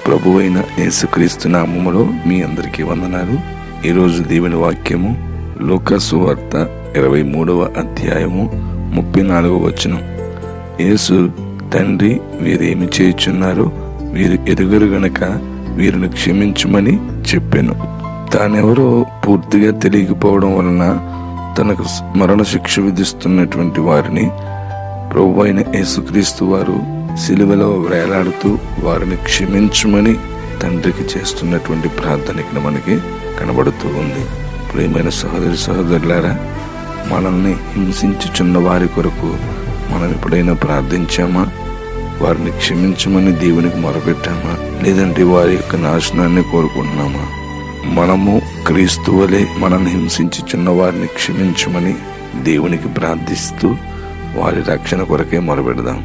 ప్రభువైన యేసుక్రీస్తు నామములో మీ అందరికీ వందనాలు. ఈరోజు దేవుని వాక్యము లూకా సువార్త 23వ అధ్యాయము 34వ వచనం. యేసు, తండ్రి, వీరేమి చేయుచున్నారో వీరు ఎరుగరు గనక వీరిని క్షమించుమని చెప్పెను. తానెవరో పూర్తిగా తెలియకపోవడం వలన తనకు మరణశిక్ష విధిస్తున్నటువంటి వారిని ప్రభువైన యేసుక్రీస్తు వారు సిలువలో వేలాడుతూ వారిని క్షమించుమని తండ్రికి చేస్తున్నటువంటి ప్రార్థన ఇక్కడ మనకి కనబడుతూ ఉంది. ప్రియమైన సహోదరి సహోదరులారా, మనల్ని హింసించుచున్న వారి కొరకు మనం ఎప్పుడైనా ప్రార్థించామా? వారిని క్షమించమని దేవునికి మొరపెట్టామా? లేదంటే వారి యొక్క నాశనాన్ని కోరుకుంటున్నామా? మనము క్రీస్తు వలె మనల్ని హింసించుచున్న వారిని క్షమించమని దేవునికి ప్రార్థిస్తూ వారి రక్షణ కొరకే మొరపెడదాం.